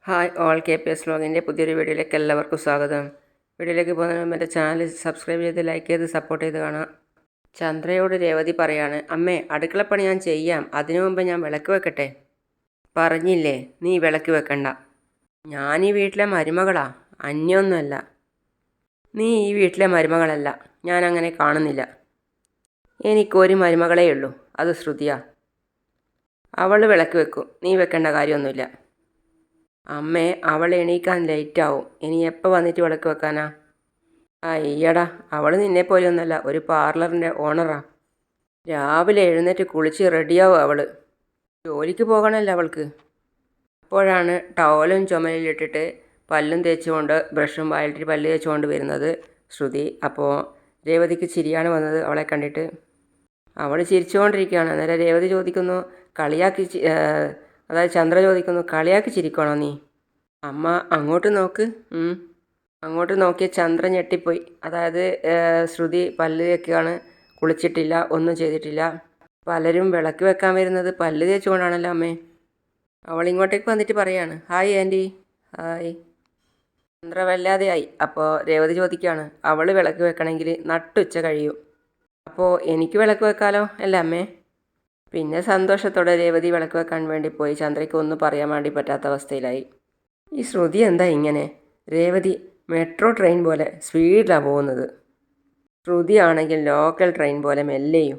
Hi all KPS വ്ലോഗിൻ്റെ പുതിയൊരു വീഡിയോയിലേക്ക് എല്ലാവർക്കും സ്വാഗതം. വീഡിയോയിലേക്ക് പോകുന്നതിന് മുമ്പ് എൻ്റെ ചാനൽ സബ്സ്ക്രൈബ് ചെയ്ത് ലൈക്ക് ചെയ്ത് സപ്പോർട്ട് ചെയ്ത് കാണാം. ചന്ദ്രയോട് രേവതി പറയാണ്, അമ്മേ അടുക്കളപ്പണി ഞാൻ ചെയ്യാം, അതിനു മുമ്പ് ഞാൻ വിളക്ക് വെക്കട്ടെ. പറഞ്ഞില്ലേ നീ വിളക്ക് വെക്കണ്ട. ഞാൻ ഈ വീട്ടിലെ മരുമകളാ, അന്യൊന്നുമല്ല. നീ ഈ വീട്ടിലെ മരുമകളല്ല, ഞാൻ അങ്ങനെ കാണുന്നില്ല. എനിക്കൊരു മരുമകളേ ഉള്ളൂ, അത് ശ്രുതിയാ. അവൾ വിളക്ക് വെക്കും, നീ വെക്കേണ്ട കാര്യമൊന്നുമില്ല. അമ്മേ അവൾ എണീക്കാൻ ലേറ്റാവും, ഇനി എപ്പോൾ വന്നിട്ട് വിളക്ക് വെക്കാനാ? അയ്യടാ, അവൾ നിന്നെപ്പോലെയൊന്നുമല്ല, ഒരു പാർലറിൻ്റെ ഓണറാ. രാവിലെ എഴുന്നേറ്റ് കുളിച്ച് റെഡിയാവും അവൾ. ജോലിക്ക് പോകണമല്ലോ അവൾക്ക്. അപ്പോഴാണ് ടവലും ചുമലിലിട്ടിട്ട് പല്ലും തേച്ചുകൊണ്ട് ബ്രഷും വായിലിട്ട് പല്ല് തേച്ചുകൊണ്ട് വരുന്നത് ശ്രുതി. അപ്പോൾ രേവതിക്ക് ചിരിയാണ് വന്നത് അവളെ കണ്ടിട്ട്. അവൾ ചിരിച്ചുകൊണ്ടിരിക്കുകയാണ്. അന്നേരം രേവതി ചോദിക്കുന്നു, കളിയാക്കി അതായത് ചന്ദ്ര ചോദിക്കുന്നു, കളിയാക്കി ചിരിക്കണോ നീ? അമ്മ അങ്ങോട്ട് നോക്ക്. അങ്ങോട്ട് നോക്കിയ ചന്ദ്ര ഞെട്ടിപ്പോയി. അതായത് ശ്രുതി പല്ല് തേക്കുകയാണ്, കുളിച്ചിട്ടില്ല, ഒന്നും ചെയ്തിട്ടില്ല. പലരും വിളക്ക് വെക്കാൻ വരുന്നത് പല്ല് തേച്ചുകൊണ്ടാണല്ലോ അമ്മേ. അവൾ ഇങ്ങോട്ടേക്ക് വന്നിട്ട് പറയാണ്, ഹായ് ആൻറ്റി. ഹായ്. ചന്ദ്ര വല്ലാതെയായി. അപ്പോൾ രേവതി ചോദിക്കുകയാണ്, അവൾ വിളക്ക് വെക്കണമെങ്കിൽ നട്ടുച്ച കഴിയും, അപ്പോൾ എനിക്ക് വിളക്ക് വെക്കാലോ അല്ലേ അമ്മേ? പിന്നെ സന്തോഷത്തോടെ രേവതി വിളക്ക് വെക്കാൻ വേണ്ടി പോയി. ചന്ദ്രയ്ക്ക് ഒന്നും പറയാൻ വേണ്ടി പറ്റാത്ത അവസ്ഥയിലായി. ഈ ശ്രുതി എന്താ ഇങ്ങനെ? രേവതി മെട്രോ ട്രെയിൻ പോലെ സ്പീഡിലാണ് പോകുന്നത്, ശ്രുതി ആണെങ്കിൽ ലോക്കൽ ട്രെയിൻ പോലെ മെല്ലെയും.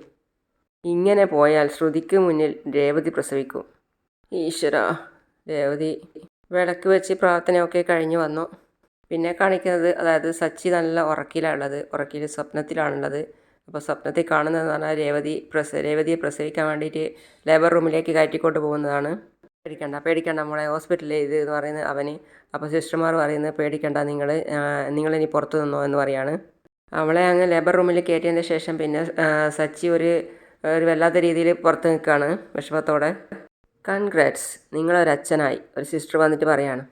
ഇങ്ങനെ പോയാൽ ശ്രുതിക്ക് മുന്നിൽ രേവതി പ്രസവിക്കും. ഈശ്വര. രേവതി വിളക്ക് വെച്ച് പ്രാർത്ഥനയൊക്കെ കഴിഞ്ഞ് വന്നു. പിന്നെ കാണിക്കുന്നത്, അതായത് സച്ചി നല്ല ഉറക്കിലാണുള്ളത്, ഉറക്കിൽ സ്വപ്നത്തിലാണുള്ളത്. അപ്പോൾ സ്വപ്നത്തിൽ കാണുന്നതെന്ന് പറഞ്ഞാൽ രേവതിയെ പ്രസവിക്കാൻ വേണ്ടിയിട്ട് ലേബർ റൂമിലേക്ക് കയറ്റിക്കൊണ്ട് പോകുന്നതാണ്. പേടിക്കണ്ട മോളെ, ഹോസ്പിറ്റലിൽ ഇത് എന്ന് പറയുന്നത് അവന്. അപ്പോൾ സിസ്റ്റർമാർ പറയുന്നത്, പേടിക്കണ്ട, നിങ്ങളിനി പുറത്തു നിന്നോ എന്ന് പറയാണ്. അവളെ അങ്ങ് ലേബർ റൂമിൽ കയറ്റിയതിൻ്റെ ശേഷം പിന്നെ സച്ചി ഒരു വല്ലാത്ത രീതിയിൽ പുറത്ത് നിൽക്കുകയാണ് വിഷമത്തോടെ. കൺഗ്രാറ്റ്സ്, നിങ്ങളൊരച്ഛനായി, ഒരു സിസ്റ്റർ വന്നിട്ട് പറയാണ്.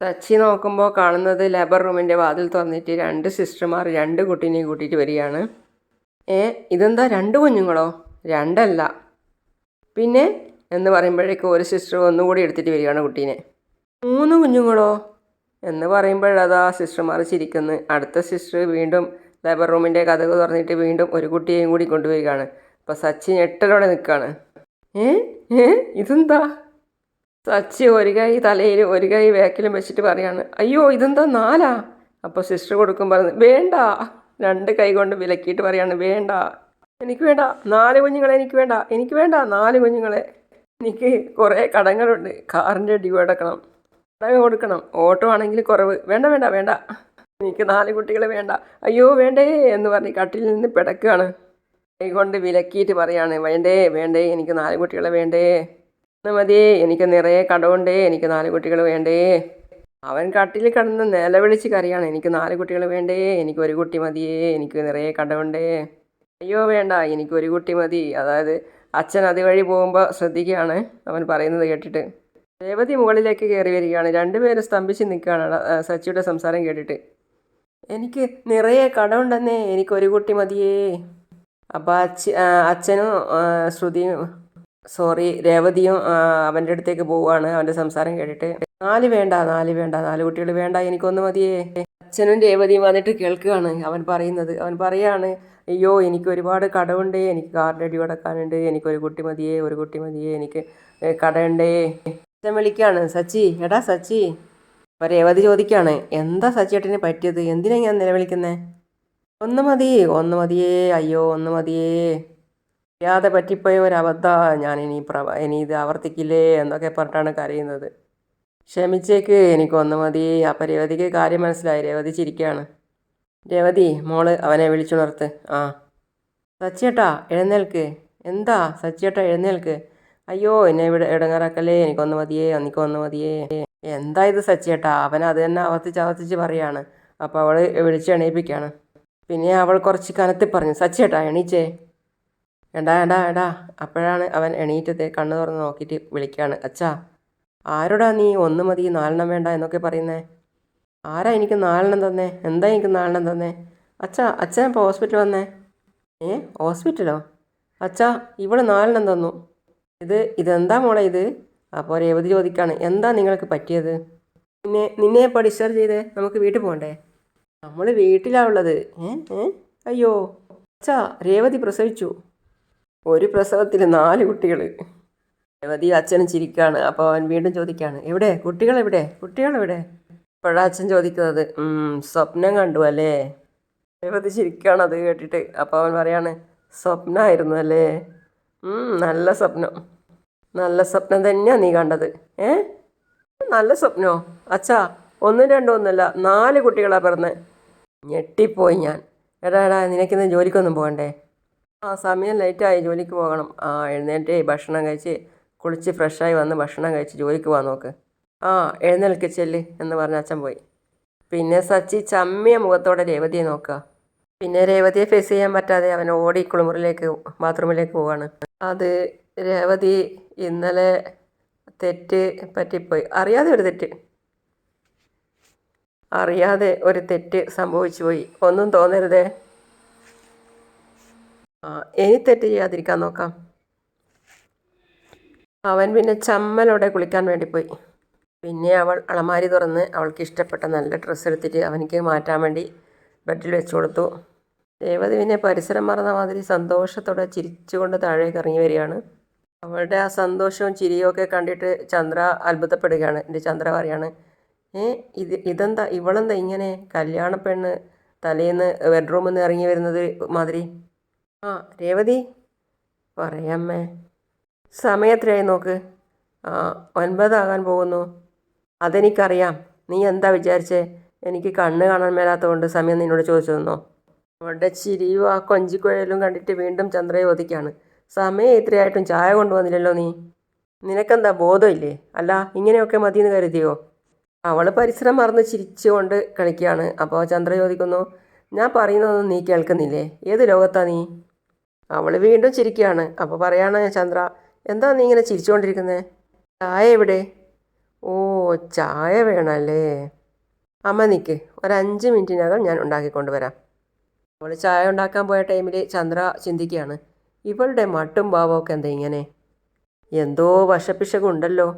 സച്ചി നോക്കുമ്പോൾ കാണുന്നത് ലേബർ റൂമിൻ്റെ വാതിൽ തുറന്നിട്ട് 2 സിസ്റ്റർമാർ 2 കുട്ടീനെയും കൂട്ടിയിട്ട് വരികയാണ്. ഇതെന്താ 2 കുഞ്ഞുങ്ങളോ? 2 അല്ല. പിന്നെ എന്ന് പറയുമ്പോഴേക്കും ഒരു സിസ്റ്റർ ഒന്നുകൂടി എടുത്തിട്ട് വരികയാണ് കുട്ടീനെ. 3 കുഞ്ഞുങ്ങളോ എന്ന് പറയുമ്പോഴതാ സിസ്റ്റർമാർ ചിരിക്കുന്നു. അടുത്ത സിസ്റ്റർ വീണ്ടും ലേബർ റൂമിൻ്റെ കതക് തുറന്നിട്ട് വീണ്ടും ഒരു കുട്ടിയെയും കൂടി കൊണ്ടുവരികയാണ്. അപ്പോൾ സച്ചി ഞെട്ടലോടെ നിൽക്കുകയാണ്. ഇതെന്താ? സച്ചി ഒരു കൈ തലയിൽ ഒരു കൈ ബാക്കിലും വെച്ചിട്ട് പറയാണ്, അയ്യോ ഇതെന്താ 4? അപ്പോൾ സിസ്റ്റർ കൊടുക്കും പറഞ്ഞു, വേണ്ട. 2 കൈ കൊണ്ട് വിലക്കിയിട്ട് പറയാണ്, വേണ്ട, എനിക്ക് വേണ്ട, 4 കുഞ്ഞുങ്ങളെ എനിക്ക് വേണ്ട 4 കുഞ്ഞുങ്ങളെ. എനിക്ക് കുറേ കടങ്ങളുണ്ട്, കാറിൻ്റെ ഡ്യൂ അടക്കണം, കടം കൊടുക്കണം, ഓട്ടോ ആണെങ്കിൽ കുറവ്, വേണ്ട വേണ്ട വേണ്ട, എനിക്ക് 4 കുട്ടികളെ വേണ്ട, അയ്യോ വേണ്ടേ എന്ന് പറഞ്ഞ് കട്ടിൽ നിന്ന് പിടക്കുകയാണ്. കൈ കൊണ്ട് വിലക്കിയിട്ട് പറയാണ്, വേണ്ടേ വേണ്ടേ, എനിക്ക് 4 കുട്ടികളെ വേണ്ടേ, മതി, എനിക്ക് നിറയെ കടമുണ്ടേ, എനിക്ക് 4 കുട്ടികൾ വേണ്ടേ. അവൻ കട്ടിൽ കിടന്ന് നിലവിളിച്ച് കരയാണ്, എനിക്ക് 4 കുട്ടികൾ വേണ്ടേ, എനിക്ക് 1 കുട്ടി മതിയേ, എനിക്ക് നിറയെ കടമുണ്ടേ, അയ്യോ വേണ്ട, എനിക്ക് 1 കുട്ടി മതി. അതായത് അച്ഛൻ അതുവഴി പോകുമ്പോൾ ശ്രദ്ധിക്കുകയാണ് അവൻ പറയുന്നത് കേട്ടിട്ട്. രേവതി മുകളിലേക്ക് കയറി വരികയാണ്. 2 പേരും സ്തംഭിച്ച് നിൽക്കുകയാണ് സച്ചിയുടെ സംസാരം കേട്ടിട്ട്. എനിക്ക് നിറയെ കടമുണ്ടെന്നേ, എനിക്ക് 1 കുട്ടി മതിയേ. അപ്പോൾ അച്ഛനും രേവതിയും അവൻ്റെ അടുത്തേക്ക് പോവുകയാണ് അവൻ്റെ സംസാരം കേട്ടിട്ട്. 4 വേണ്ട 4 കുട്ടികൾ വേണ്ട, എനിക്കൊന്ന് മതിയേ. അച്ഛനും രേവതിയും വന്നിട്ട് കേൾക്കുകയാണ് അവൻ പറയുന്നത്. അവൻ പറയാണ്, അയ്യോ എനിക്ക് ഒരുപാട് കടമുണ്ടേ, എനിക്ക് കാറിൻ്റെ ഡ്യൂ അടക്കാനുണ്ട്, എനിക്ക് 1 കുട്ടി മതിയേ, 1 കുട്ടി മതിയേ, എനിക്ക് കടമുണ്ടേ. അച്ഛൻ വിളിക്കുകയാണ്, സച്ചി, എടാ സച്ചി. അപ്പോൾ രേവതി ചോദിക്കുകയാണ്, എന്താ സച്ചിയേട്ടന് പറ്റിയത്, എന്തിനാ ഞാൻ നിലവിളിക്കുന്നത്? ഒന്ന് മതിയേ, അയ്യോ ഒന്ന് മതിയേ, അറിയാതെ പറ്റിപ്പോയ ഒരു അബദ്ധമാണ്, ഞാൻ ഇനി ഇത് ആവർത്തിക്കില്ലേ എന്നൊക്കെ പറഞ്ഞിട്ടാണ് കരയുന്നത്. ക്ഷമിച്ചേക്ക്, എനിക്കൊന്ന് മതി. അപ്പം രേവതിക്ക് കാര്യം മനസ്സിലായി. രേവതി ചിരിക്കുകയാണ്. രേവതി മോള് അവനെ വിളിച്ചുണർത്ത്. സച്ചിയേട്ടാ എഴുന്നേൽക്ക്. എന്താ സച്ചിയേട്ടാ എഴുന്നേൽക്ക്. അയ്യോ എന്നെ ഇവിടെ ഇടങ്ങാറാക്കല്ലേ, എനിക്കൊന്ന് മതിയേ. എന്താ ഇത് സച്ചിയേട്ടാ? അവൻ അത് തന്നെ ആവർത്തിച്ച് പറയാണ്. അപ്പോൾ അവൾ വിളിച്ച് എണീപ്പിക്കുകയാണ്. പിന്നെ അവൾ കുറച്ച് കനത്തി പറഞ്ഞു, സച്ചിയേട്ടാ എണീച്ചേ. എടാ. അപ്പോഴാണ് അവൻ എണീറ്റത്. കണ്ണ് തുറന്ന് നോക്കിയിട്ട് വിളിക്കുകയാണ്, അച്ഛാ. ആരോടാ നീ 1 മതി 4 വേണ്ട എന്നൊക്കെ പറയുന്നേ? ആരാ എനിക്ക് 4 തന്നേ? എന്താ എനിക്ക് 4 തന്നേ? അച്ഛൻ ഇപ്പോൾ ഹോസ്പിറ്റൽ വന്നേ. ഹോസ്പിറ്റലോ? അച്ഛാ ഇവൾ 4 തന്നു. ഇതെന്താ മോളെ ഇത്? അപ്പോൾ രേവതി ചോദിക്കുകയാണ്, എന്താ നിങ്ങൾക്ക് പറ്റിയത്? നിന്നെ എപ്പോൾ ഡിസ്ചാർജ് ചെയ്തേ? നമുക്ക് വീട്ടിൽ പോകണ്ടേ? നമ്മൾ വീട്ടിലാണ് ഉള്ളത്. അയ്യോ അച്ഛാ, രേവതി പ്രസവിച്ചു. ഒരു പ്രസവത്തിൽ 4 കുട്ടികൾ. രേവതി അച്ഛനും ചിരിക്കുകയാണ്. അപ്പോൾ അവൻ വീണ്ടും ചോദിക്കുകയാണ്, എവിടെ കുട്ടികളെവിടെ? ഇപ്പോഴാ അച്ഛൻ ചോദിക്കുന്നത്. സ്വപ്നം കണ്ടു അല്ലേ? രേവതി ചിരിക്കുകയാണ് അത് കേട്ടിട്ട്. അപ്പോൾ അവൻ പറയാണ്, സ്വപ്നമായിരുന്നു അല്ലേ? നല്ല സ്വപ്നം. നല്ല സ്വപ്നം തന്നെയാണ് നീ കണ്ടത്. നല്ല സ്വപ്നമോ അച്ഛാ? 1, 2 ഒന്നുമല്ല, 4 കുട്ടികളാണ് പിറന്നത്. ഞെട്ടിപ്പോയി ഞാൻ. എടാ നിനക്കിന്ന് ജോലിക്കൊന്നും പോകണ്ടേ? സമയം ലേറ്റായി, ജോലിക്ക് പോകണം. എഴുന്നേറ്റ് ഭക്ഷണം കഴിച്ച് കുളിച്ച് ഫ്രഷായി വന്ന് ഭക്ഷണം കഴിച്ച് ജോലിക്ക് പോകാൻ നോക്ക്. എഴുന്നേൽക്ക് ചെല്ല് എന്ന് പറഞ്ഞ അച്ഛൻ പോയി. പിന്നെ സച്ചി ചമ്മിയ മുഖത്തോടെ രേവതിയെ നോക്കുക. പിന്നെ രേവതിയെ ഫേസ് ചെയ്യാൻ പറ്റാതെ അവൻ ഓടി കുളിമുറിയിലേക്ക് ബാത്റൂമിലേക്ക് പോവാണ്. അത് രേവതി ഇന്നലെ തെറ്റ് പറ്റിപ്പോയി. അറിയാതെ ഒരു തെറ്റ് സംഭവിച്ചു പോയി. ഒന്നും തോന്നരുതേ. ഇനി തെറ്റ് ചെയ്യാതിരിക്കാൻ നോക്കാം. അവൻ പിന്നെ ചമ്മലോടെ കുളിക്കാൻ വേണ്ടി പോയി. പിന്നെ അവൾ അളമാരി തുറന്ന് അവൾക്ക് ഇഷ്ടപ്പെട്ട നല്ല ഡ്രസ്സ് എടുത്തിട്ട് അവനിക്ക് മാറ്റാൻ വേണ്ടി ബെഡിൽ വെച്ച് കൊടുത്തു. രേവതി പിന്നെ പരിസരം മറന്ന മാതിരി സന്തോഷത്തോടെ ചിരിച്ചുകൊണ്ട് താഴേക്ക് ഇറങ്ങി വരികയാണ്. അവളുടെ ആ സന്തോഷവും ചിരിയും ഒക്കെ കണ്ടിട്ട് ചന്ദ്ര അത്ഭുതപ്പെടുകയാണ്. എൻ്റെ ചന്ദ്ര പറയാണ്, ഇതെന്താ ഇവളെന്താ ഇങ്ങനെ കല്യാണ പെണ്ണ് തലേന്ന് ബെഡ്റൂമിൽ നിന്ന് ഇറങ്ങി വരുന്നത് മാതിരി? രേവതി പറയാമ്മേ. സമയത്തിനായി നോക്ക്. 9 ആകാൻ പോകുന്നു. അതെനിക്കറിയാം. നീ എന്താ വിചാരിച്ചേ? എനിക്ക് കണ്ണ് കാണാൻ മേലാത്തതുകൊണ്ട് സമയം നിന്നോട് ചോദിച്ചതെന്നോ? അവളുടെ ചിരിയും ആ കൊഞ്ചിക്കുഴലും കണ്ടിട്ട് വീണ്ടും ചന്ദ്രയെ ചോദിക്കുകയാണ്, സമയം ഇത്രയായിട്ടും ചായ കൊണ്ടുവന്നില്ലല്ലോ നീ? നിനക്കെന്താ ബോധമില്ലേ? അല്ല ഇങ്ങനെയൊക്കെ മതിയെന്ന് കരുതിയോ? അവൾ പരിസരം മറന്ന് ചിരിച്ചുകൊണ്ട് കളിക്കുകയാണ്. അപ്പോൾ ചന്ദ്ര ചോദിക്കുന്നു, ഞാൻ പറയുന്നതൊന്നും നീ കേൾക്കുന്നില്ലേ? ഏത് ലോകത്താ നീ? അവൾ വീണ്ടും ചിരിക്കുകയാണ്. അപ്പോൾ പറയാണ് ചന്ദ്ര, എന്താ നീ ഇങ്ങനെ ചിരിച്ചുകൊണ്ടിരിക്കുന്നത്? ചായ എവിടെ? ചായ വേണമല്ലേ? അമ്മ നിൽക്ക്, ഒരു 5 മിനിറ്റിനകം ഞാൻ ഉണ്ടാക്കിക്കൊണ്ട് വരാം. അവൾ ചായ ഉണ്ടാക്കാൻ പോയ ടൈമിൽ ചന്ദ്ര ചിന്തിക്കുകയാണ്, ഇവളുടെ മട്ടും ഭാവമൊക്കെ എന്താ ഇങ്ങനെ? എന്തോ വശപ്പിശകുണ്ടല്ലോ.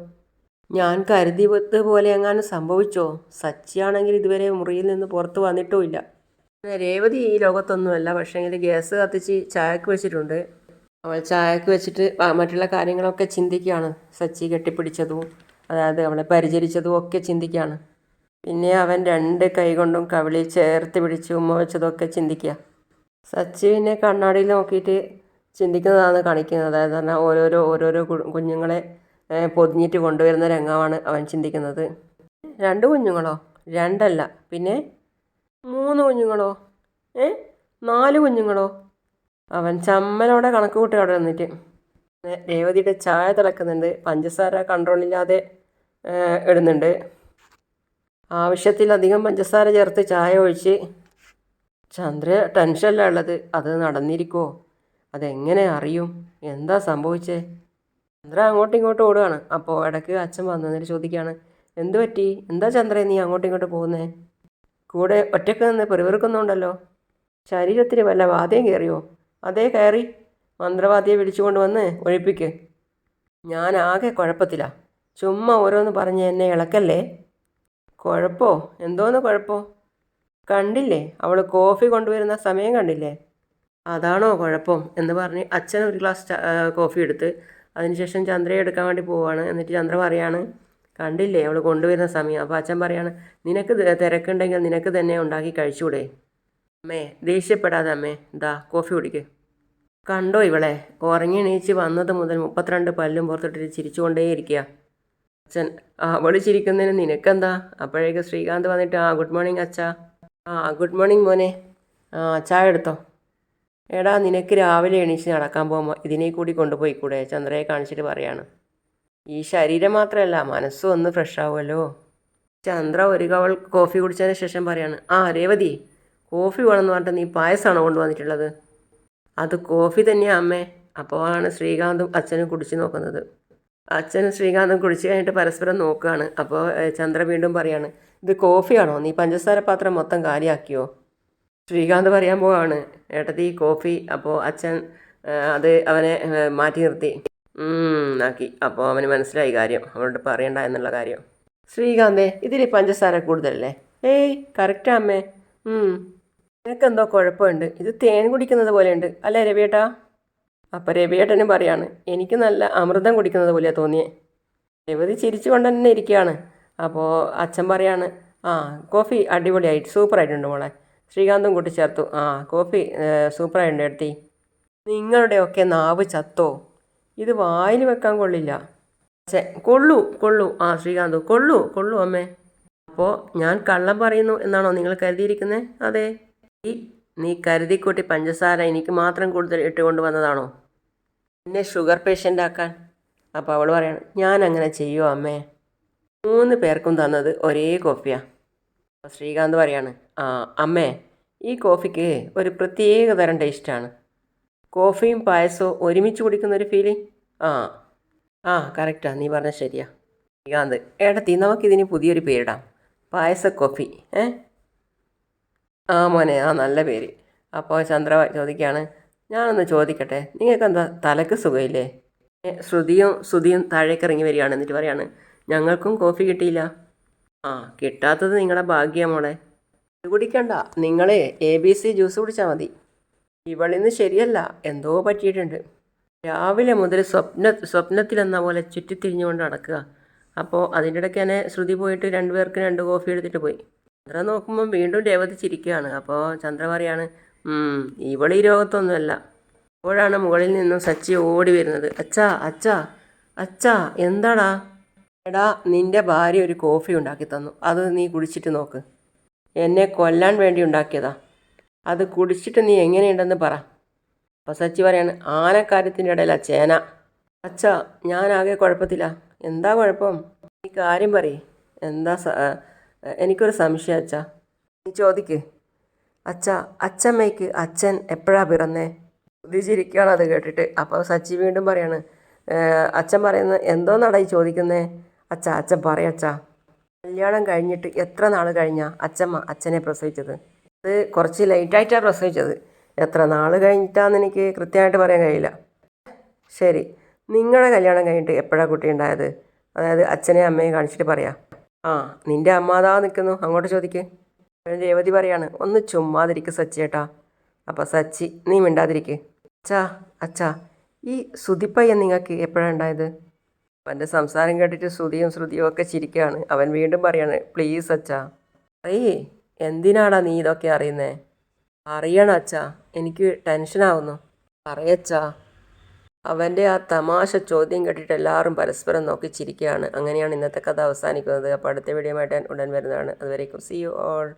ഞാൻ കരുതിയതുപോലെ എങ്ങാനും സംഭവിച്ചോ? സച്ചിയാണെങ്കിൽ ഇതുവരെ മുറിയിൽ നിന്ന് പുറത്ത് വന്നിട്ടുമില്ല. രേവതി ഈ ലോകത്തൊന്നുമല്ല. പക്ഷേങ്കിൽ ഗ്യാസ് കത്തിച്ച് ചായക്ക് വെച്ചിട്ടുണ്ട്. അവൾ ചായക്ക് വെച്ചിട്ട് മറ്റുള്ള കാര്യങ്ങളൊക്കെ ചിന്തിക്കുകയാണ്. സച്ചി കെട്ടിപ്പിടിച്ചതും അതായത് അവളെ പരിചരിച്ചതും ഒക്കെ ചിന്തിക്കുകയാണ്. പിന്നെ അവൻ 2 കൈ കൊണ്ടും കവിളിൽ ചേർത്ത് പിടിച്ച് ഉമ്മ വെച്ചതൊക്കെ ചിന്തിക്കുക. സച്ചി പിന്നെ കണ്ണാടിയിൽ നോക്കിയിട്ട് ചിന്തിക്കുന്നതാണ് കാണിക്കുന്നത്. അതായത് പറഞ്ഞാൽ ഓരോരോ കുഞ്ഞുങ്ങളെ പൊതിഞ്ഞിട്ട് കൊണ്ടുവരുന്ന രംഗമാണ് അവൻ ചിന്തിക്കുന്നത്. 2 കുഞ്ഞുങ്ങളോ? 2 അല്ല, പിന്നെ 3 കുഞ്ഞുങ്ങളോ? 4 കുഞ്ഞുങ്ങളോ? അവൻ ചമ്മലോടെ കണക്ക് കൂട്ടി അവിടെ വന്നിട്ട്. രേവതിയുടെ ചായ തിളക്കുന്നുണ്ട്. പഞ്ചസാര കൺട്രോളില്ലാതെ ഇടുന്നുണ്ട്. ആവശ്യത്തിലധികം പഞ്ചസാര ചേർത്ത് ചായ ഒഴിച്ച്. ചന്ദ്ര ടെൻഷനല്ല ഉള്ളത്. അത് നടന്നിരിക്കുമോ? അതെങ്ങനെ അറിയും? എന്താ സംഭവിച്ചേ? ചന്ദ്ര അങ്ങോട്ടും ഇങ്ങോട്ടും ഓടുകയാണ്. അപ്പോൾ ഇടയ്ക്ക് അച്ഛൻ വന്നിട്ട് ചോദിക്കുകയാണ്, എന്തു പറ്റി? എന്താ ചന്ദ്ര നീ അങ്ങോട്ടും ഇങ്ങോട്ടും പോകുന്നേ? കൂടെ ഒറ്റയ്ക്ക് നിന്ന് പെറുവിറുക്കുന്നുണ്ടല്ലോ. ശരീരത്തിന് വല്ല വാതയും കയറിയോ? അതേ കയറി. മന്ത്രവാദിയെ വിളിച്ചുകൊണ്ട് വന്ന് ഒഴിപ്പിക്ക്. ഞാൻ ആകെ കുഴപ്പത്തിലാണ്. ചുമ്മാ ഓരോന്ന് പറഞ്ഞ് എന്നെ ഇളക്കല്ലേ. കുഴപ്പമോ? എന്തോന്ന് കുഴപ്പമോ? കണ്ടില്ലേ, അവൾ കോഫി കൊണ്ടുവരുന്ന സമയം കണ്ടില്ലേ? അതാണോ കുഴപ്പം എന്ന് പറഞ്ഞ് അച്ഛൻ ഒരു ഗ്ലാസ് കോഫി എടുത്ത് അതിനുശേഷം ചന്ദ്രയെ എടുക്കാൻ വേണ്ടി പോവുകയാണ്. എന്നിട്ട് ചന്ദ്ര പറയാണ്, കണ്ടില്ലേ അവൾ കൊണ്ടുവരുന്ന സമയം. അപ്പോൾ അച്ഛൻ പറയാണ്, നിനക്ക് തിരക്കുണ്ടെങ്കിൽ നിനക്ക് തന്നെ ഉണ്ടാക്കി കഴിച്ചൂടെ? അമ്മേ ദേഷ്യപ്പെടാതെ അമ്മേ, ഇതാ കോഫി കുടിക്ക്. കണ്ടോ ഇവളെ, ഉറങ്ങി എണീച്ച് വന്നത് മുതൽ 32 പല്ലും പുറത്തിട്ടിട്ട് ചിരിച്ചുകൊണ്ടേയിരിക്കുക. അച്ഛൻ, അവൾ ചിരിക്കുന്നതിന് നിനക്കെന്താ? അപ്പോഴേക്ക് ശ്രീകാന്ത് വന്നിട്ട്, ഗുഡ് മോർണിംഗ് അച്ഛാ. ഗുഡ് മോർണിംഗ് മോനെ. ചായ എടുത്തോ. എടാ നിനക്ക് രാവിലെ എണീച്ച് നടക്കാൻ പോകുമ്പോൾ ഇതിനെ കൂടി കൊണ്ടുപോയിക്കൂടെ? ചന്ദ്രയെ കാണിച്ചിട്ട് പറയാണ്. ഈ ശരീരം മാത്രമല്ല മനസ്സും ഒന്ന് ഫ്രഷ് ആവുമല്ലോ. ചന്ദ്ര ഒരു കവൾ കോഫി കുടിച്ചതിന് ശേഷം പറയാണ്, രേവതി, കോഫി വേണമെന്ന് പറഞ്ഞിട്ട് നീ പായസമാണോ കൊണ്ടുവന്നിട്ടുള്ളത്? അത് കോഫി തന്നെയാ അമ്മേ. അപ്പോഴാണ് ശ്രീകാന്തും അച്ഛനും കുടിച്ച് നോക്കുന്നത്. അച്ഛനും ശ്രീകാന്തും കുടിച്ച് കഴിഞ്ഞിട്ട് പരസ്പരം നോക്കുകയാണ്. അപ്പോൾ ചന്ദ്ര വീണ്ടും പറയാണ്, ഇത് കോഫിയാണോ? നീ പഞ്ചസാര പാത്രം മൊത്തം കാലിയാക്കിയോ? ശ്രീകാന്ത് പറയാൻ പോവാണ്, ഏട്ടത്തി കോഫി. അപ്പോൾ അച്ഛൻ അത് അവനെ മാറ്റി നിർത്തി ആക്കി. അപ്പോൾ അവന് മനസ്സിലായി കാര്യം, അവളോട് പറയണ്ട എന്നുള്ള കാര്യം. ശ്രീകാന്തേ ഇതിൽ പഞ്ചസാര കൂടുതലല്ലേ? ഏയ് കറക്റ്റാ അമ്മേ. നിനക്കെന്തോ കുഴപ്പമുണ്ട്. ഇത് തേൻ കുടിക്കുന്നത് പോലെയുണ്ട് അല്ലേ രവിയേട്ടാ? അപ്പം രവിയേട്ടനും പറയാണ് എനിക്ക് നല്ല അമൃതം കുടിക്കുന്നത് പോലെയാണ് തോന്നിയേ. രവതി ചിരിച്ചുകൊണ്ട് തന്നെ ഇരിക്കുകയാണ്. അപ്പോൾ അച്ഛൻ പറയാണ് ആ കോഫി അടിപൊളിയായിട്ട് സൂപ്പറായിട്ടുണ്ട് മോളെ. ശ്രീകാന്തും കൂട്ടിച്ചേർത്തു ആ കോഫി സൂപ്പറായിട്ടുണ്ട് എടുത്തി. നിങ്ങളുടെയൊക്കെ നാവ് ചത്തോ? ഇത് വായിൽ വെക്കാൻ കൊള്ളില്ല. കൊള്ളു കൊള്ളു ആ ശ്രീകാന്ത് കൊള്ളു കൊള്ളു അമ്മേ. അപ്പോൾ ഞാൻ കള്ളം പറയുന്നു എന്നാണോ നിങ്ങൾ കരുതിയിരിക്കുന്നത്? അതെ. നീ കരുതിക്കൂട്ടി പഞ്ചസാര എനിക്ക് മാത്രം കൂടുതൽ ഇട്ടുകൊണ്ട് വന്നതാണോ എന്നെ ഷുഗർ പേഷ്യൻ്റ് ആക്കാൻ? അപ്പോൾ അവൾ പറയാണ് ഞാൻ അങ്ങനെ ചെയ്യുമോ അമ്മേ? 3 പേർക്കും തന്നത് ഒരേ കോഫിയാണ്. ശ്രീകാന്ത് പറയാണ് ആ അമ്മേ ഈ കോഫിക്ക് ഒരു പ്രത്യേക തരം ടേസ്റ്റാണ്. കോഫിയും പായസവും ഒരുമിച്ച് കുടിക്കുന്നൊരു ഫീലിംഗ്. ആ കറക്റ്റാ, നീ പറഞ്ഞ ശരിയാ. ശ്രീകാന്ത് ഏടത്തി നമുക്കിതിന് പുതിയൊരു പേരിടാം, പായസ കോഫി. ആ മോനെ ആ നല്ല പേര്. അപ്പോൾ ചന്ദ്ര ചോദിക്കുകയാണ് ഞാനൊന്ന് ചോദിക്കട്ടെ, നിങ്ങൾക്കെന്താ തലക്ക് സുഖമില്ലേ? ശ്രുതിയും താഴേക്ക് ഇറങ്ങി വരികയാണ്. എന്നിട്ട് പറയാണ് ഞങ്ങൾക്കും കോഫി കിട്ടിയില്ല. കിട്ടാത്തത് നിങ്ങളുടെ ഭാഗ്യം മോളെ. ഇത് കുടിക്കണ്ട, നിങ്ങൾ ABC ജ്യൂസ് കുടിച്ചാൽ മതി. ഇവളിന്ന് ശരിയല്ല, എന്തോ പറ്റിയിട്ടുണ്ട്. രാവിലെ മുതൽ സ്വപ്നത്തിലെന്ന പോലെ ചുറ്റിത്തിരിഞ്ഞുകൊണ്ട് നടക്കുക. അപ്പോൾ അതിൻ്റെ ഇടയ്ക്ക് തന്നെ ശ്രുതി പോയിട്ട് 2 പേർക്ക് 2 കോഫി എടുത്തിട്ട് പോയി. ചന്ദ്ര നോക്കുമ്പം വീണ്ടും രേവതി ചിരിക്കുകയാണ്. അപ്പോൾ ചന്ദ്ര പറയാണ് ഇവളീ രോഗത്തൊന്നുമല്ല. അപ്പോഴാണ് മുകളിൽ നിന്നും സച്ചി ഓടി വരുന്നത്. അച്ഛാ അച്ഛാ അച്ഛാ എന്താടാ? എടാ നിൻ്റെ ഭാര്യ ഒരു കോഫി ഉണ്ടാക്കി തന്നു, അത് നീ കുടിച്ചിട്ട് നോക്ക്. എന്നെ കൊല്ലാൻ വേണ്ടി ഉണ്ടാക്കിയതാ, അത് കുടിച്ചിട്ട് നീ എങ്ങനെയുണ്ടെന്ന് പറ. അപ്പോൾ സച്ചി പറയാണ് ആനക്കാര്യത്തിൻ്റെ ഇടയിലാ ചേന. അച്ഛാ ഞാനാകെ കുഴപ്പത്തില്ല. എന്താ കുഴപ്പം? ഈ കാര്യം പറയേ. എന്താ എനിക്കൊരു സംശയം അച്ഛാ. നീ ചോദിക്ക്. അച്ഛാ അച്ഛമ്മയ്ക്ക് അച്ഛൻ എപ്പോഴാ പിറന്നേ? ഉദ്ദേശിച്ചിരിക്കുകയാണ് അത് കേട്ടിട്ട്. അപ്പോൾ സച്ചി വീണ്ടും പറയാണ് അച്ഛൻ പറയുന്നത് എന്തോന്നാടാ ഈ ചോദിക്കുന്നേ? അച്ഛൻ പറയച്ചാ, കല്യാണം കഴിഞ്ഞിട്ട് എത്ര നാൾ കഴിഞ്ഞാ അച്ഛനെ പ്രസവിച്ചത്? അത് കുറച്ച് ലേറ്റായിട്ടാണ് പ്രസവിച്ചത്. എത്ര നാൾ കഴിഞ്ഞിട്ടാന്ന് എനിക്ക് കൃത്യമായിട്ട് പറയാൻ കഴിയില്ല. ശരി, നിങ്ങളുടെ കല്യാണം കഴിഞ്ഞിട്ട് എപ്പോഴാണ് കുട്ടി ഉണ്ടായത്? അതായത് അച്ഛനെയും അമ്മയും കാണിച്ചിട്ട് പറയാം. നിൻ്റെ അമ്മ അതാ നിൽക്കുന്നു, അങ്ങോട്ട് ചോദിക്ക്. രേവതി പറയാണ് ഒന്ന് ചുമ്മാതിരിക്ക് സച്ചിയേട്ടാ. അപ്പോൾ സച്ചി നീ മിണ്ടാതിരിക്ക്. അച്ഛാ ഈ സുതിപ്പയ്യൻ നിങ്ങൾക്ക് എപ്പോഴാണ് ഉണ്ടായത്? അവൻ്റെ സംസാരം കേട്ടിട്ട് ശ്രുതിയും ഒക്കെ ചിരിക്കുകയാണ്. അവൻ വീണ്ടും പറയാണ് പ്ലീസ് അച്ഛാ അറിയേ. എന്തിനാടാ നീ ഇതൊക്കെ അറിയുന്നേ? അറിയണം അച്ഛാ, എനിക്ക് ടെൻഷനാവുന്നു. പറയച്ചാ. അവൻ്റെ ആ തമാശ ചോദ്യം കേട്ടിട്ട് എല്ലാവരും പരസ്പരം നോക്കി ചിരിക്കുകയാണ്. അങ്ങനെയാണ് ഇന്നത്തെ കഥ അവസാനിക്കുന്നത്. അപ്പോൾ അടുത്ത വീഡിയോ ആയിട്ട് ഉടൻ വരുന്നതാണ്. അതുവരേക്കും സീ യു ഓൾ.